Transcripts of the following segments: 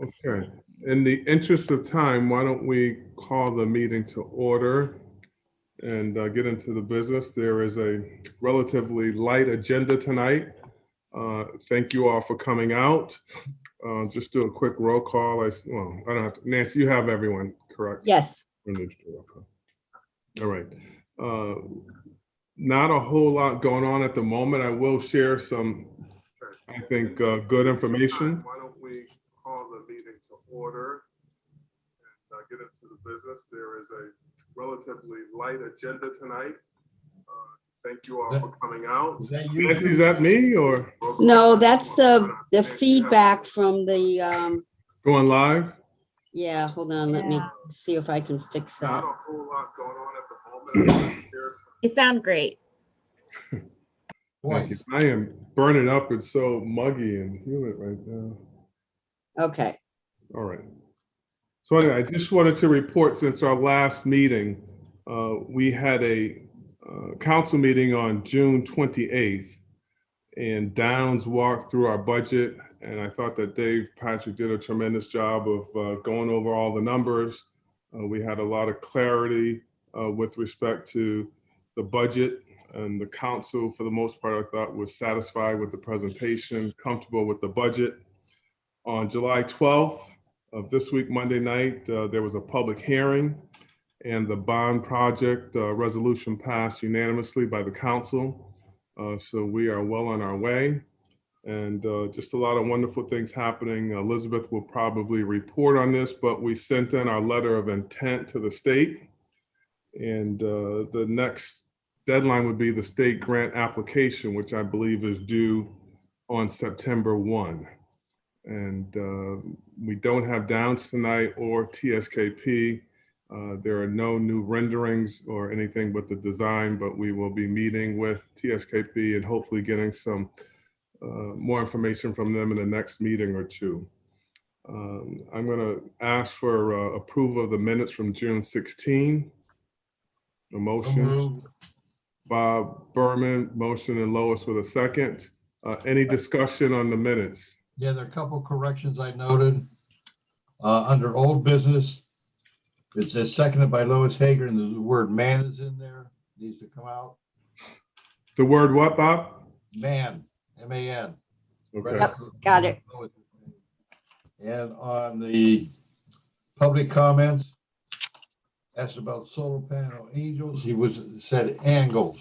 Okay. In the interest of time, why don't we call the meeting to order and get into the business? There is a relatively light agenda tonight. Thank you all for coming out. Just do a quick roll call. I don't have to. Nancy, you have everyone, correct? Yes. All right. Not a whole lot going on at the moment. I will share some, I think, good information. Why don't we call the meeting to order and get into the business? There is a relatively light agenda tonight. Thank you all for coming out. Is that you? Nancy, is that me or? No, that's the feedback from the, Going live? yeah, hold on, let me see if I can fix Not that. a whole lot going on at the moment. You sound great. Thank you. I am burning up. It's so muggy and humid right now. Okay. All right. So anyway, I just wanted to report since our last meeting, we had a council meeting on June 28th, and Downs walked through our budget, and I thought that Dave Patrick did a tremendous job of going over all the numbers. We had a lot of clarity with respect to the budget, and the council, for the most part, I thought was satisfied with the presentation, comfortable with the budget. On July 12th of this week, Monday night, there was a public hearing, and the bond project resolution passed unanimously by the council. So we are well on our way, and just a lot of wonderful things happening. Elizabeth will probably report on this, but we sent in our letter of intent to the state, and the next deadline would be the state grant application, which I believe is due on September 1. And we don't have Downs tonight or TSKP. There are no new renderings or anything but the design, but we will be meeting with TSKP and hopefully getting some more information from them in the next meeting or two. I'm going to ask for approval of the minutes from June 16. A motion. Bob Berman, motion, and Lois with a second. Any discussion on the minutes? Yeah, there are a couple corrections I noted. Under old business, it says seconded by Lois Hager, and the word man is in there, needs to come out. The word what, Bob? Man, M-A-N. Okay. Yep, got it. And on the public comments, asked about solar panel angels, he said angles.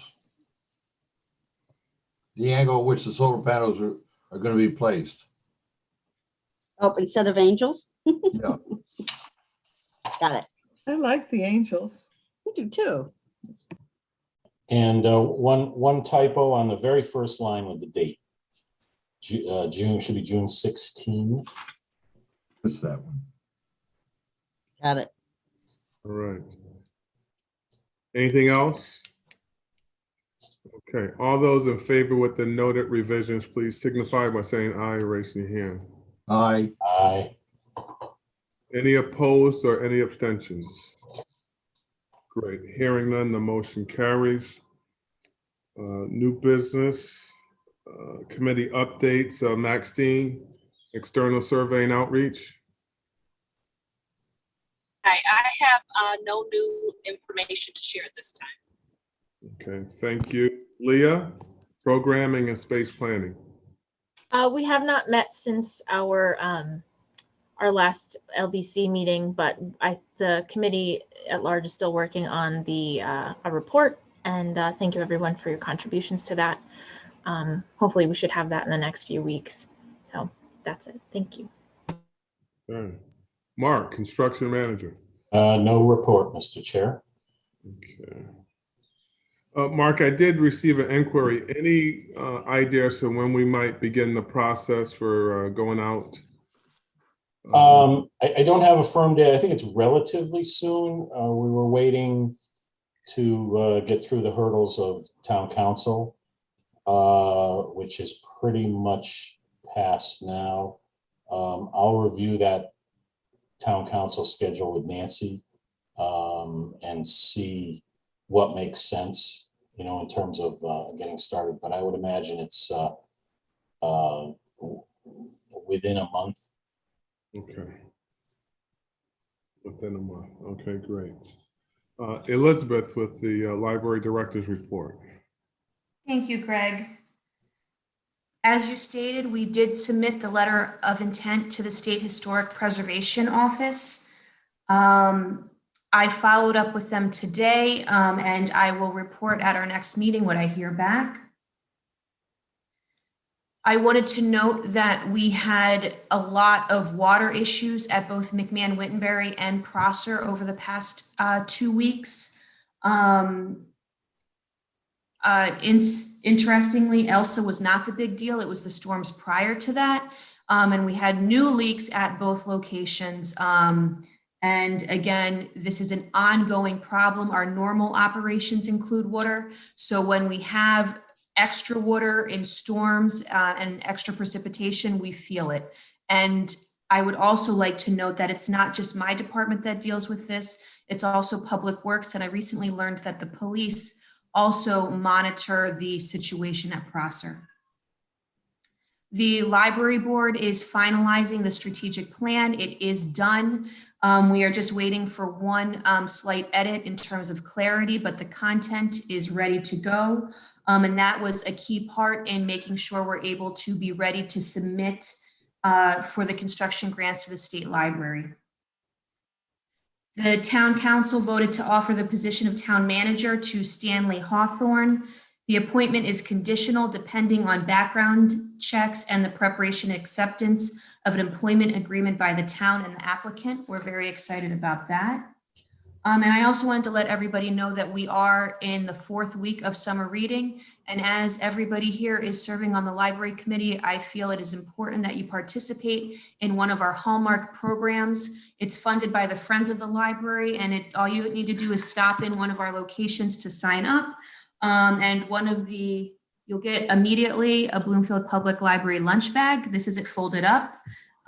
The angle at which the solar panels are going to be placed. Oh, instead of angels? Yeah. Got it. I like the angels. I do too. And one typo on the very first line with the date. June should be June 16. What's that one? Got it. All right. Anything else? Okay. All those in favor with the noted revisions, please signify by saying aye or raising your hand. Aye. Aye. Any opposed or any abstentions? Great. Hearing none, the motion carries. New business, committee updates. Maxine, external survey and outreach. I have no new information to share at this time. Okay, thank you. Leah, programming and space planning. We have not met since our last LBC meeting, but the committee at large is still working on a report. And thank you everyone for your contributions to that. Hopefully we should have that in the next few weeks. So that's it. Thank you. Okay. Mark, construction manager. No report, Mr. Chair. Okay. Mark, I did receive an inquiry. Any ideas on when we might begin the process for going out? I don't have a firm date. I think it's relatively soon. We were waiting to get through the hurdles of town council, which is pretty much passed now. I'll review that town council schedule with Nancy and see what makes sense in terms of getting started, but I would imagine it's within a month. Okay. Within a month. Okay, great. Elizabeth with the library director's report. Thank you, Greg. As you stated, we did submit the letter of intent to the State Historic Preservation Office. I followed up with them today, and I will report at our next meeting what I hear back. I wanted to note that we had a lot of water issues at both McMahon-Wittenberry and Prosser over the past 2 weeks. Interestingly, Elsa was not the big deal. It was the storms prior to that. And we had new leaks at both locations. And again, this is an ongoing problem. Our normal operations include water. So when we have extra water in storms and extra precipitation, we feel it. And I would also like to note that it's not just my department that deals with this. It's also Public Works. And I recently learned that the police also monitor the situation at Prosser. The library board is finalizing the strategic plan. It is done. We are just waiting for one slight edit in terms of clarity, but the content is ready to go. And that was a key part in making sure we're able to be ready to submit for the construction grants to the state library. The town council voted to offer the position of town manager to Stanley Hawthorne. The appointment is conditional depending on background checks and the preparation and acceptance of an employment agreement by the town and the applicant. We're very excited about that. And I also wanted to let everybody know that we are in the 4th week of summer reading. And as everybody here is serving on the library committee, I feel it is important that you participate in one of our Hallmark programs. It's funded by the Friends of the Library, and all you need to do is stop in one of our locations to sign up. And you'll get immediately a Bloomfield Public Library lunch bag. This is it folded up.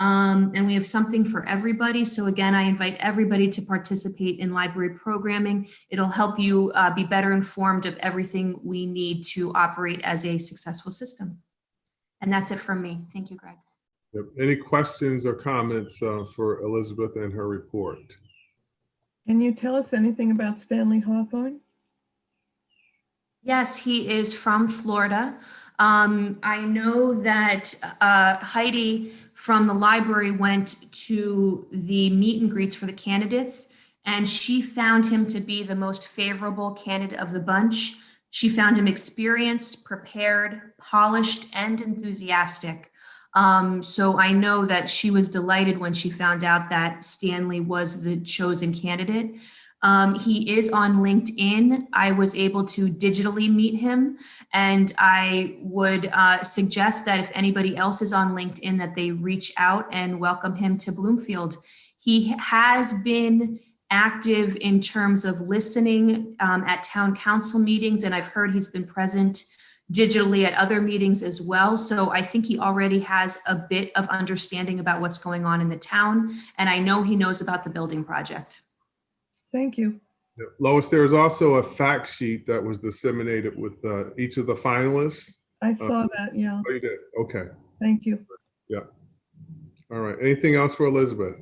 And we have something for everybody. So again, I invite everybody to participate in library programming. It'll help you be better informed of everything we need to operate as a successful system. And that's it from me. Thank you, Greg. Yep. Any questions or comments for Elizabeth and her report? Can you tell us anything about Stanley Hawthorne? Yes, he is from Florida. I know that Heidi from the library went to the meet and greets for the candidates, and she found him to be the most favorable candidate of the bunch. She found him experienced, prepared, polished, and enthusiastic. So I know that she was delighted when she found out that Stanley was the chosen candidate. He is on LinkedIn. I was able to digitally meet him, and I would suggest that if anybody else is on LinkedIn, that they reach out and welcome him to Bloomfield. He has been active in terms of listening at town council meetings, and I've heard he's been present digitally at other meetings as well. So I think he already has a bit of understanding about what's going on in the town, and I know he knows about the building project. Thank you. Yep. Lois, there is also a fact sheet that was disseminated with each of the finalists. I saw that, yeah. Oh, you did? Okay. Thank you. Yeah. All right. Anything else for Elizabeth?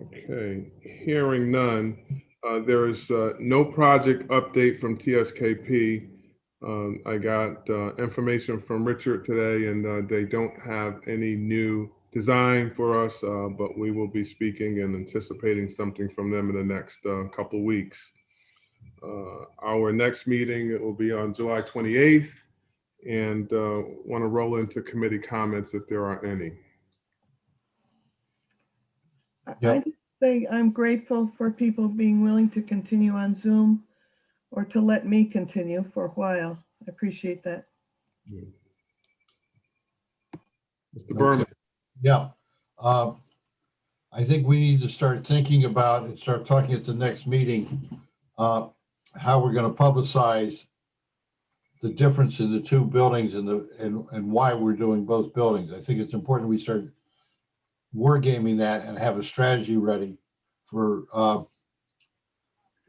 Okay. Hearing none. There is no project update from TSKP. I got information from Richard today, and they don't have any new design for us, but we will be speaking and anticipating something from them in the next couple weeks. Our next meeting, it will be on July 28th, and want to roll into committee comments if there are any. I just say I'm grateful for people being willing to continue on Zoom or to let me continue for a while. I appreciate that. Mr. Berman. Yeah. I think we need to start thinking about and start talking at the next meeting, how we're going to publicize the difference in the two buildings and why we're doing both buildings. I think it's important we start wargaming that and have a strategy ready for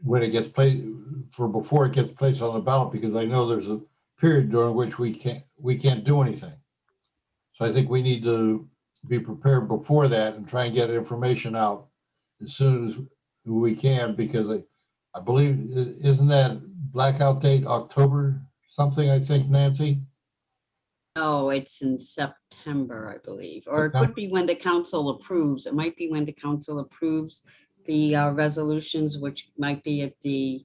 when it gets placed, for before it gets placed on the ballot, because I know there's a period during which we can't do anything. So I think we need to be prepared before that and try and get information out as soon as we can, because I believe, isn't that blackout date October something, I think, Nancy? Oh, it's in September, I believe, or it could be when the council approves. It might be when the council approves the resolutions, which might be at the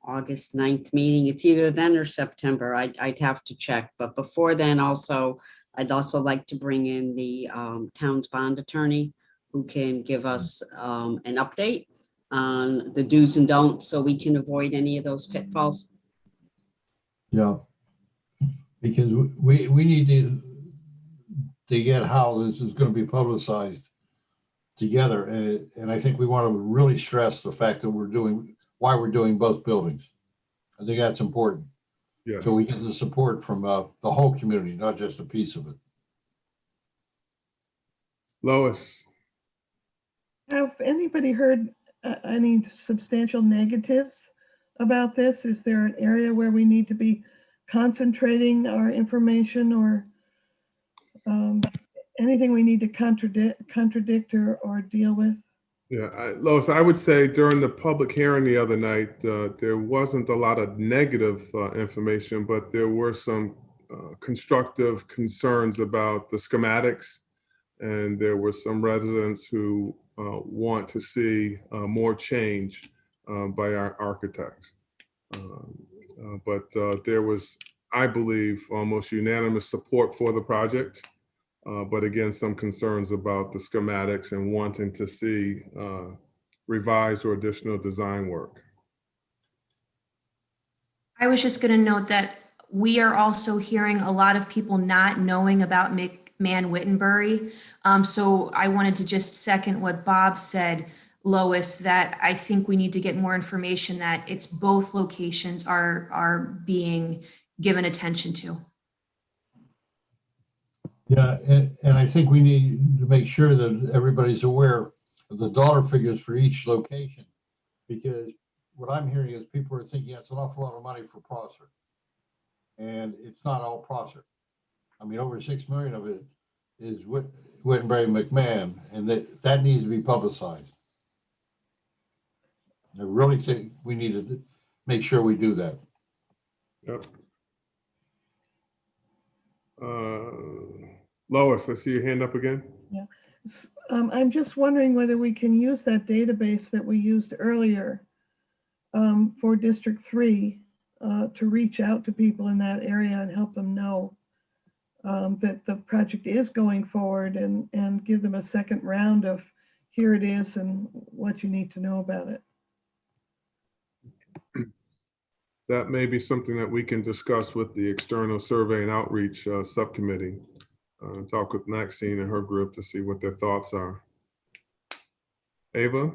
August 9th meeting. It's either then or September. I'd have to check, but before then also, I'd also like to bring in the town's bond attorney who can give us an update on the do's and don'ts so we can avoid any of those pitfalls. Yeah. Because we need to get how this is going to be publicized together. And I think we want to really stress the fact that why we're doing both buildings. I think that's important. Yes. So we get the support from the whole community, not just a piece of it. Lois, Have anybody heard any substantial negatives about this? Is there an area where we need to be concentrating our information, or anything we need to contradict or deal with? yeah, Lois, I would say during the public hearing the other night, there wasn't a lot of negative information, but there were some constructive concerns about the schematics. And there were some residents who want to see more change by our architects. But there was, I believe, almost unanimous support for the project. But again, some concerns about the schematics and wanting to see revised or additional design work. I was just going to note that we are also hearing a lot of people not knowing about McMahon-Wittenbury. So I wanted to just second what Bob said, Lois, that I think we need to get more information that it's both locations are being given attention to. Yeah, and I think we need to make sure that everybody's aware of the dollar figures for each location, because what I'm hearing is people are thinking that's an awful lot of money for Prosser. And it's not all Prosser. I mean, over 6 million of it is Wittenbury McMahon, and that needs to be publicized. I really think we need to make sure we do that. Yep. Lois, I see your hand up again. Yeah. I'm just wondering whether we can use that database that we used earlier for District 3 to reach out to people in that area and help them know that the project is going forward, and give them a second round of here it is and what you need to know about it. That may be something that we can discuss with the external survey and outreach subcommittee. Talk with Maxine and her group to see what their thoughts are. Ava?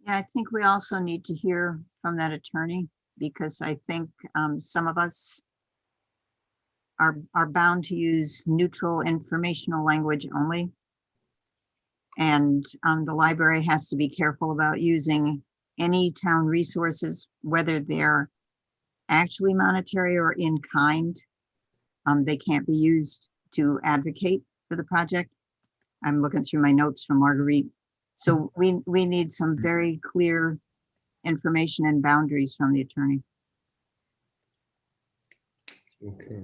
Yeah, I think we also need to hear from that attorney, because I think some of us are bound to use neutral informational language only. And the library has to be careful about using any town resources, whether they're actually monetary or in kind. They can't be used to advocate for the project. I'm looking through my notes from Marguerite. So we need some very clear information and boundaries from the attorney. Okay.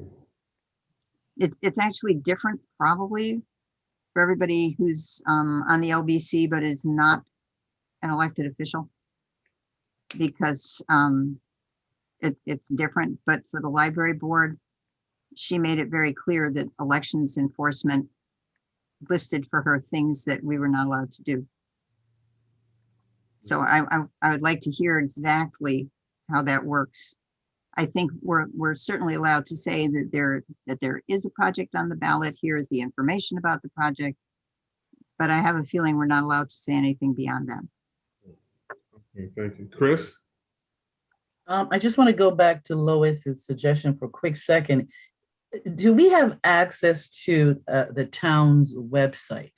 It's actually different probably for everybody who's on the LBC but is not an elected official, because it's different. But for the library board, she made it very clear that elections enforcement listed for her things that we were not allowed to do. So I would like to hear exactly how that works. I think we're certainly allowed to say that there is a project on the ballot. Here is the information about the project, but I have a feeling we're not allowed to say anything beyond that. Okay, thank you. Chris? I just want to go back to Lois's suggestion for a quick second. Do we have access to the town's website?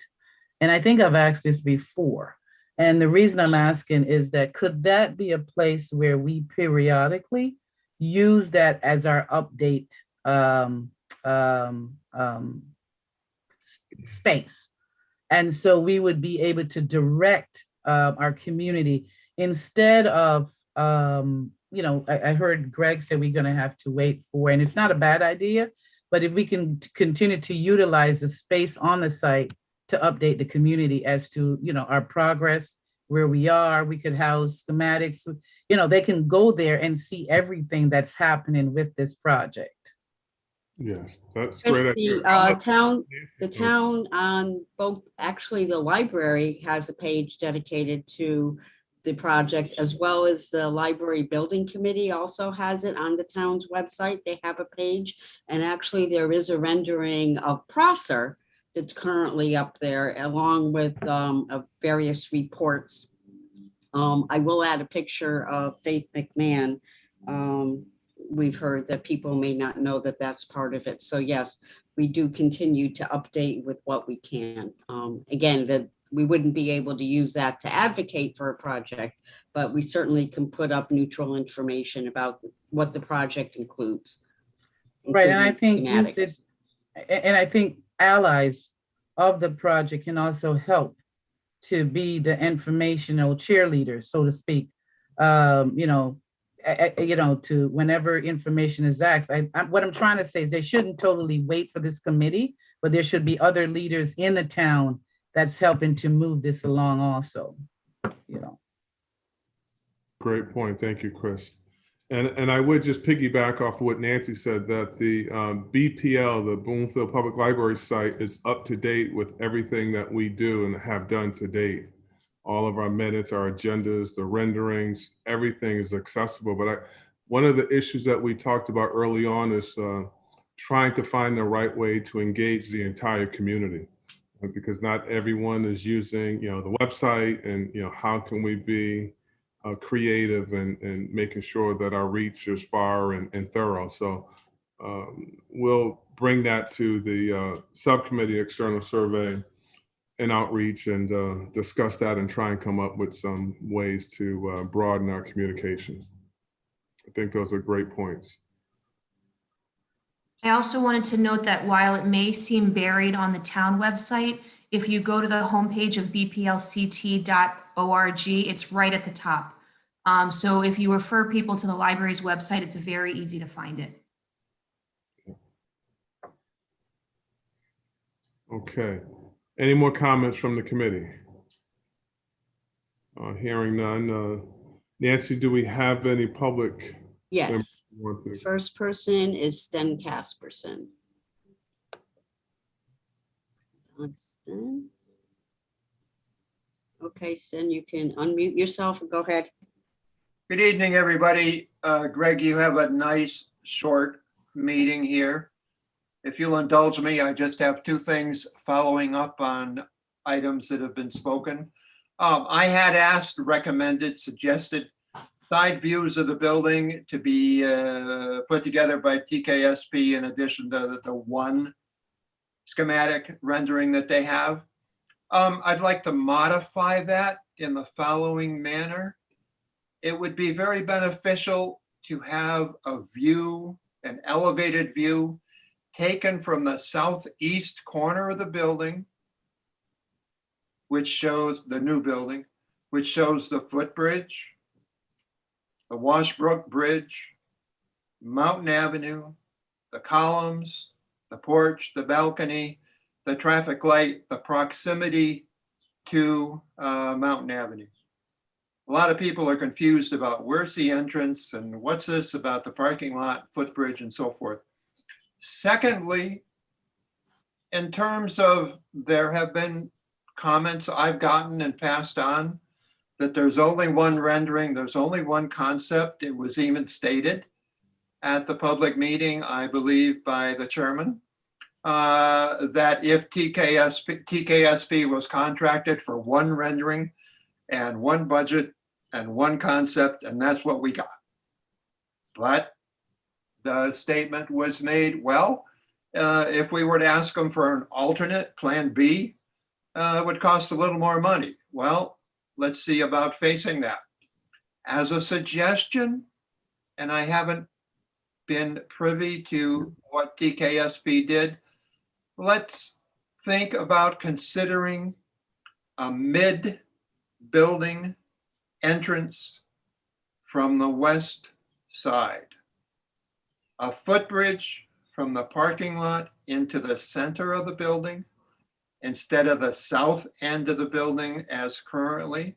And I think I've asked this before. And the reason I'm asking is that could that be a place where we periodically use that as our update space? And so we would be able to direct our community instead of, I heard Greg say we're going to have to wait for, and it's not a bad idea, but if we can continue to utilize the space on the site to update the community as to, our progress, where we are, we could house schematics, they can go there and see everything that's happening with this project. Yes, that's Chris, great. the town on both, actually, the library has a page dedicated to the project, as well as the library building committee also has it on the town's website. They have a page, and actually there is a rendering of Prosser that's currently up there, along with of various reports. I will add a picture of Faith McMahon. We've heard that people may not know that that's part of it. So yes, we do continue to update with what we can. Again, that we wouldn't be able to use that to advocate for a project, but we certainly can put up neutral information about what the project includes. Right, and I think you schematics. said, and I think allies of the project can also help to be the informational cheerleaders, so to speak. To whenever information is asked. What I'm trying to say is they shouldn't totally wait for this committee, but there should be other leaders in the town that's helping to move this along also. Great point. Thank you, Chris. And I would just piggyback off of what Nancy said, that the BPL, the Bloomfield Public Library site, is up to date with everything that we do and have done to date. All of our minutes, our agendas, the renderings, everything is accessible. But one of the issues that we talked about early on is trying to find the right way to engage the entire community, because not everyone is using, the website, and, how can we be creative and making sure that our reach is far and thorough. So we'll bring that to the subcommittee external survey and outreach and discuss that and try and come up with some ways to broaden our communication. I think those are great points. I also wanted to note that while it may seem buried on the town website, if you go to the homepage of bplct.org, it's right at the top. So if you refer people to the library's website, it's very easy to find it. Okay. Any more comments from the committee? Hearing none. Nancy, do we have any public? Yes. The first person is Sten Casperson. Okay, Sten, you can unmute yourself and go ahead. Good evening, everybody. Greg, you have a nice short meeting here. If you'll indulge me, I just have two things following up on items that have been spoken. I had asked, recommended, suggested side views of the building to be put together by TKSP in addition to the one schematic rendering that they have. I'd like to modify that in the following manner. It would be very beneficial to have a view, an elevated view, taken from the southeast corner of the building, which shows the new building, which shows the footbridge, the Washbrook Bridge, Mountain Avenue, the columns, the porch, the balcony, the traffic light, the proximity to Mountain Avenue. A lot of people are confused about where's the entrance and what's this about the parking lot, footbridge, and so forth. Secondly, in terms of, there have been comments I've gotten and passed on that there's only one rendering, there's only one concept. It was even stated at the public meeting, I believe, by the chairman, that if TKSP was contracted for one rendering and one budget and one concept, and that's what we got. But the statement was made, well, if we were to ask them for an alternate plan B, it would cost a little more money. Well, let's see about facing that. As a suggestion, and I haven't been privy to what TKSB did, let's think about considering a mid-building entrance from the west side. A footbridge from the parking lot into the center of the building instead of the south end of the building as currently.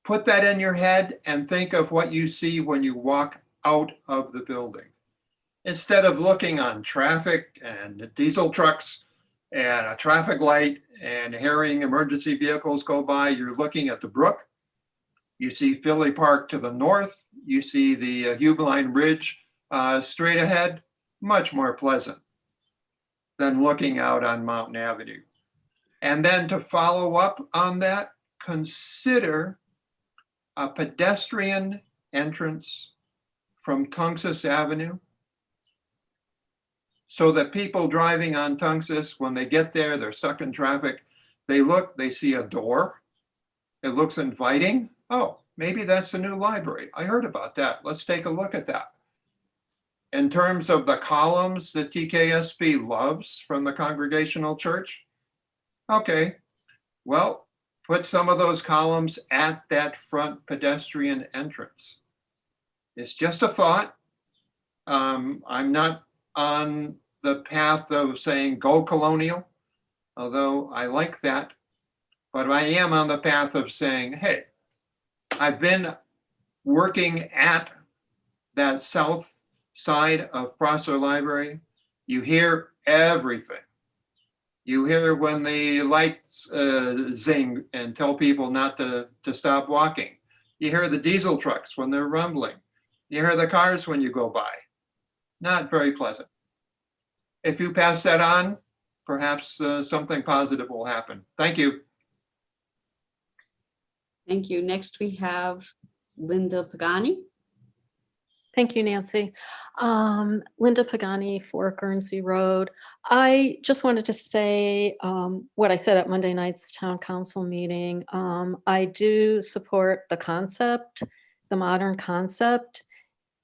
Put that in your head and think of what you see when you walk out of the building. Instead of looking on traffic and diesel trucks and a traffic light and hearing emergency vehicles go by, you're looking at the brook. You see Philly Park to the north. You see the Hubeline Bridge straight ahead. Much more pleasant than looking out on Mountain Avenue. And then to follow up on that, consider a pedestrian entrance from Tungus Avenue so that people driving on Tungus, when they get there, they're stuck in traffic, they look, they see a door. It looks inviting. Oh, maybe that's the new library. I heard about that. Let's take a look at that. In terms of the columns that TKSB loves from the Congregational Church, okay, well, put some of those columns at that front pedestrian entrance. It's just a thought. I'm not on the path of saying go colonial, although I like that, but I am on the path of saying, hey, I've been working at that south side of Prosser Library. You hear everything. You hear when the lights zing and tell people not to stop walking. You hear the diesel trucks when they're rumbling. You hear the cars when you go by. Not very pleasant. If you pass that on, perhaps something positive will happen. Thank you. Thank you. Next, we have Linda Pagani. Thank you, Nancy. Linda Pagani, 4 Guernsey Road. I just wanted to say what I said at Monday night's town council meeting. I do support the concept, the modern concept.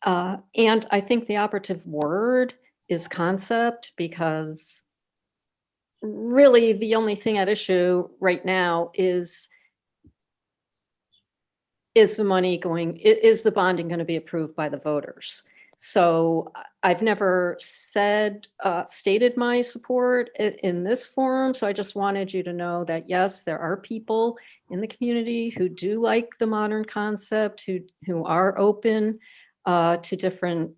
And I think the operative word is concept, because really the only thing at issue right now is the money going, is the bonding going to be approved by the voters? So I've never stated my support in this forum. So I just wanted you to know that, yes, there are people in the community who do like the modern concept, who are open to different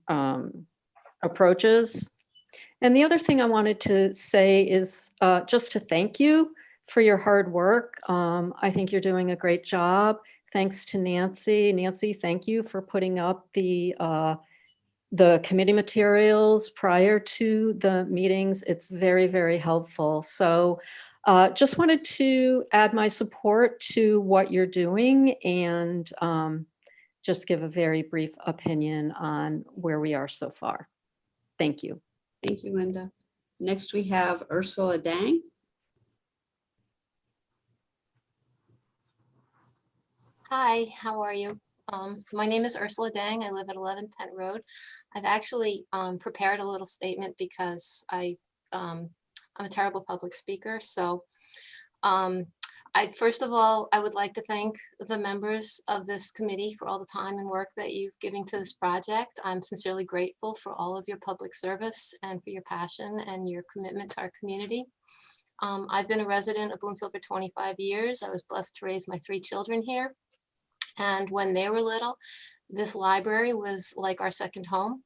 approaches. And the other thing I wanted to say is just to thank you for your hard work. I think you're doing a great job. Thanks to Nancy. Nancy, thank you for putting up the committee materials prior to the meetings. It's very, very helpful. So just wanted to add my support to what you're doing and just give a very brief opinion on where we are so far. Thank you. Thank you, Linda. Next, we have Ursula Dang. Hi, how are you? My name is Ursula Dang. I live at 11 Pent Road. I've actually prepared a little statement because I'm a terrible public speaker. So first of all, I would like to thank the members of this committee for all the time and work that you've given to this project. I'm sincerely grateful for all of your public service and for your passion and your commitment to our community. I've been a resident of Bloomfield for 25 years. I was blessed to raise my 3 children here. And when they were little, this library was like our second home.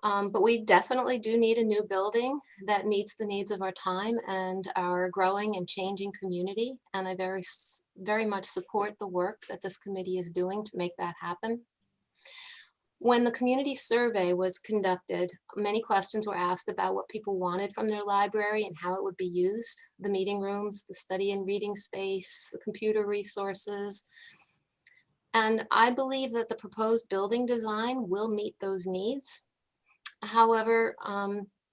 But we definitely do need a new building that meets the needs of our time and our growing and changing community. And I very much support the work that this committee is doing to make that happen. When the community survey was conducted, many questions were asked about what people wanted from their library and how it would be used, the meeting rooms, the study and reading space, the computer resources. And I believe that the proposed building design will meet those needs. However,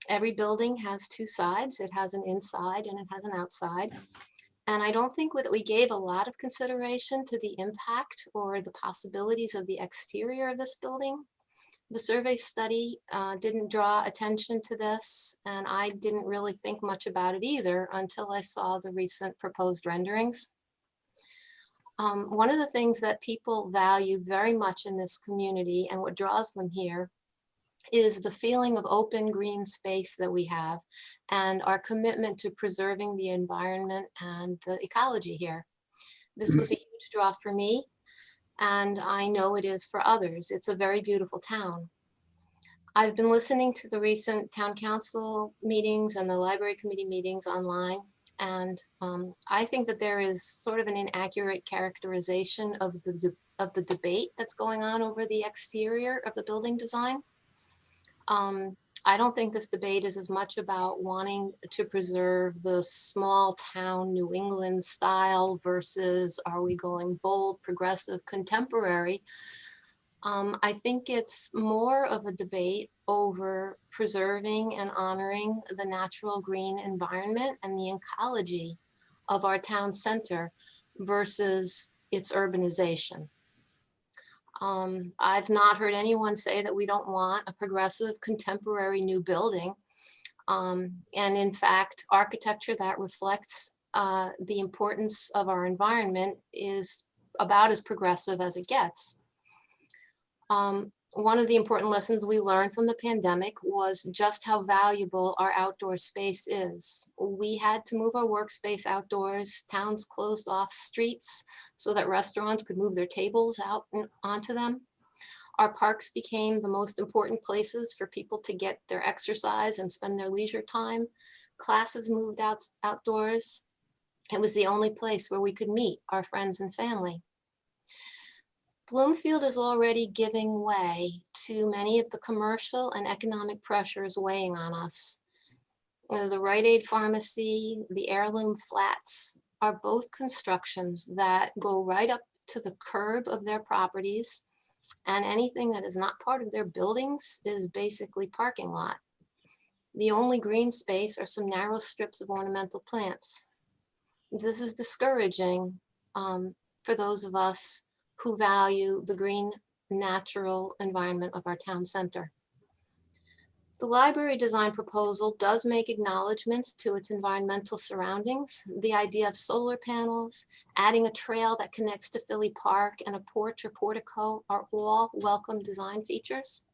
every building has 2 sides. It has an inside and it has an outside. And I don't think that we gave a lot of consideration to the impact or the possibilities of the exterior of this building. The survey study didn't draw attention to this, and I didn't really think much about it either until I saw the recent proposed renderings. One of the things that people value very much in this community and what draws them here is the feeling of open green space that we have and our commitment to preserving the environment and the ecology here. This was a huge draw for me, and I know it is for others. It's a very beautiful town. I've been listening to the recent town council meetings and the library committee meetings online, and I think that there is sort of an inaccurate characterization of the debate that's going on over the exterior of the building design. I don't think this debate is as much about wanting to preserve the small town New England style versus are we going bold, progressive, contemporary. I think it's more of a debate over preserving and honoring the natural green environment and the ecology of our town center versus its urbanization. I've not heard anyone say that we don't want a progressive contemporary new building. And in fact, architecture that reflects the importance of our environment is about as progressive as it gets. One of the important lessons we learned from the pandemic was just how valuable our outdoor space is. We had to move our workspace outdoors. Towns closed off streets so that restaurants could move their tables out and onto them. Our parks became the most important places for people to get their exercise and spend their leisure time. Classes moved outdoors. It was the only place where we could meet our friends and family. Bloomfield is already giving way to many of the commercial and economic pressures weighing on us. The Rite Aid Pharmacy, the Heirloom Flats are both constructions that go right up to the curb of their properties, and anything that is not part of their buildings is basically parking lot. The only green space are some narrow strips of ornamental plants. This is discouraging for those of us who value the green, natural environment of our town center. The library design proposal does make acknowledgements to its environmental surroundings. The idea of solar panels, adding a trail that connects to Philly Park, and a porch or portico are all welcome design features.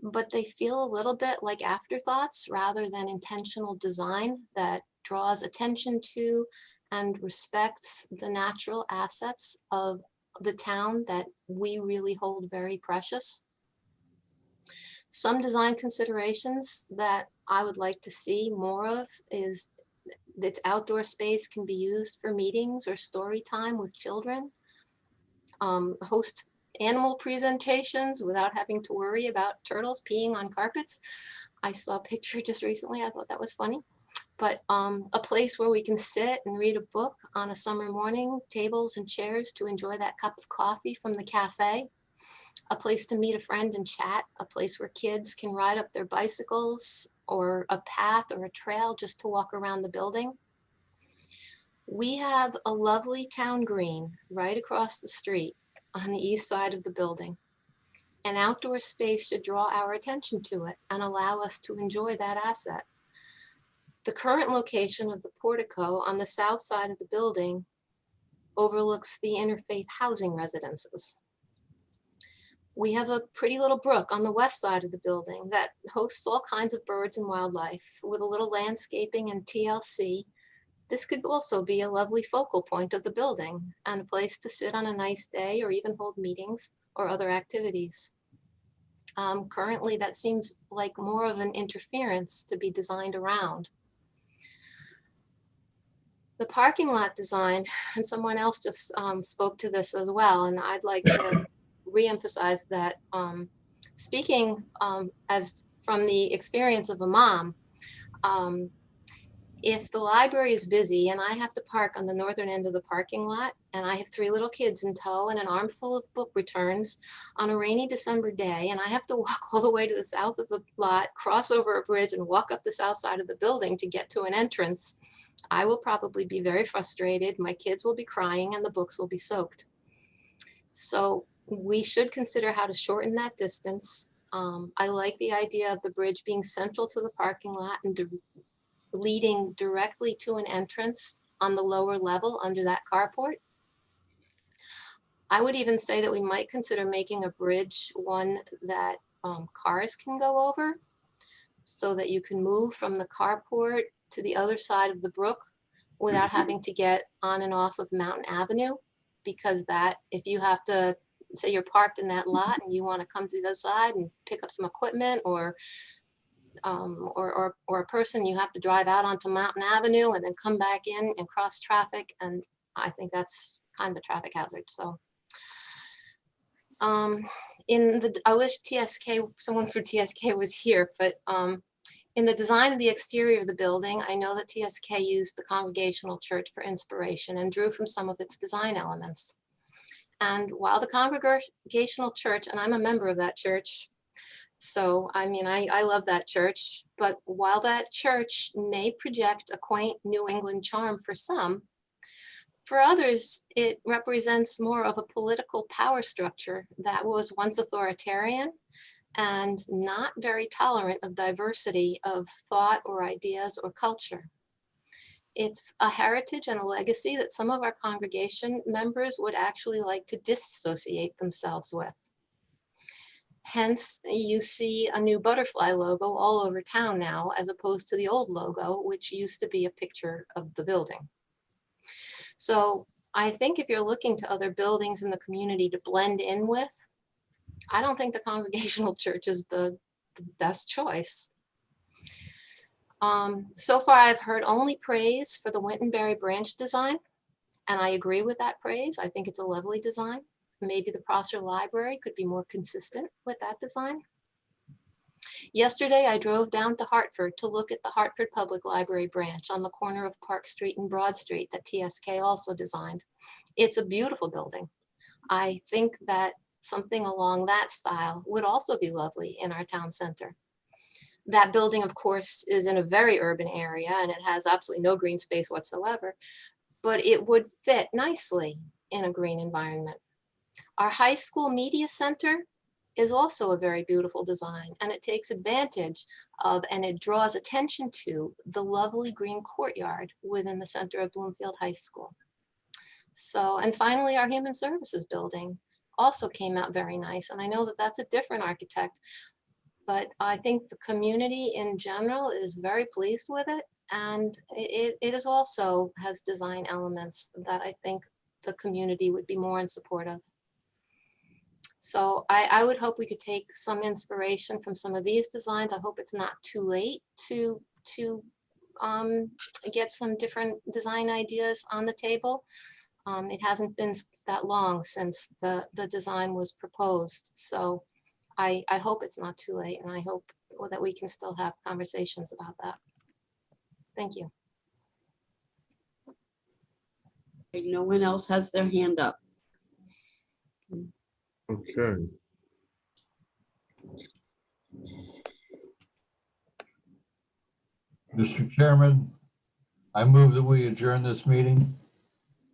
But they feel a little bit like afterthoughts rather than intentional design that draws attention to and respects the natural assets of the town that we really hold very precious. Some design considerations that I would like to see more of is that outdoor space can be used for meetings or story time with children, host animal presentations without having to worry about turtles peeing on carpets. I saw a picture just recently, I thought that was funny. But a place where we can sit and read a book on a summer morning, tables and chairs to enjoy that cup of coffee from the cafe, a place to meet a friend and chat, a place where kids can ride up their bicycles, or a path or a trail just to walk around the building. We have a lovely town green right across the street on the east side of the building. An outdoor space should draw our attention to it and allow us to enjoy that asset. The current location of the portico on the south side of the building overlooks the interfaith housing residences. We have a pretty little brook on the west side of the building that hosts all kinds of birds and wildlife. With a little landscaping and TLC, this could also be a lovely focal point of the building and a place to sit on a nice day or even hold meetings or other activities. Currently, that seems like more of an interference to be designed around. The parking lot design, and someone else just spoke to this as well, and I'd like to reemphasize that speaking as from the experience of a mom, if the library is busy and I have to park on the northern end of the parking lot and I have 3 little kids in tow and an armful of book returns on a rainy December day, and I have to walk all the way to the south of the lot, cross over a bridge and walk up the south side of the building to get to an entrance, I will probably be very frustrated. My kids will be crying and the books will be soaked. So we should consider how to shorten that distance. I like the idea of the bridge being central to the parking lot and leading directly to an entrance on the lower level under that carport. I would even say that we might consider making a bridge one that cars can go over, so that you can move from the carport to the other side of the brook without having to get on and off of Mountain Avenue. Because that, if you have to, say you're parked in that lot and you want to come to the other side and pick up some equipment or a person, you have to drive out onto Mountain Avenue and then come back in and cross traffic. And I think that's kind of a traffic hazard. So I wish someone from TSK was here, but in the design of the exterior of the building, I know that TSK used the Congregational Church for inspiration and drew from some of its design elements. And while the Congregational Church, and I'm a member of that church, so I mean, I love that church, but while that church may project a quaint New England charm for some, for others, it represents more of a political power structure that was once authoritarian and not very tolerant of diversity of thought or ideas or culture. It's a heritage and a legacy that some of our congregation members would actually like to disassociate themselves with. Hence, you see a new butterfly logo all over town now, as opposed to the old logo, which used to be a picture of the building. So I think if you're looking to other buildings in the community to blend in with, I don't think the Congregational Church is the best choice. So far, I've heard only praise for the Wintonberry branch design, and I agree with that praise. I think it's a lovely design. Maybe the Prosser Library could be more consistent with that design. Yesterday, I drove down to Hartford to look at the Hartford Public Library branch on the corner of Park Street and Broad Street that TSK also designed. It's a beautiful building. I think that something along that style would also be lovely in our town center. That building, of course, is in a very urban area and it has absolutely no green space whatsoever, but it would fit nicely in a green environment. Our high school media center is also a very beautiful design, and it takes advantage of and it draws attention to the lovely green courtyard within the center of Bloomfield High School. So, and finally, our human services building also came out very nice. And I know that that's a different architect, but I think the community in general is very pleased with it. And it is also has design elements that I think the community would be more in support of. So I would hope we could take some inspiration from some of these designs. I hope it's not too late to get some different design ideas on the table. It hasn't been that long since the design was proposed. So I hope it's not too late, and I hope that we can still have conversations about that. Thank you. No one else has their hand up. Okay. Mr. Chairman, I move that we adjourn this meeting.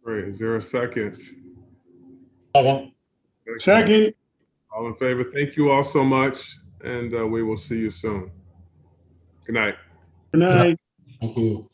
Great. Is there a second? Second. Second. All in favor? Thank you all so much, and we will see you soon. Good night. Thank you.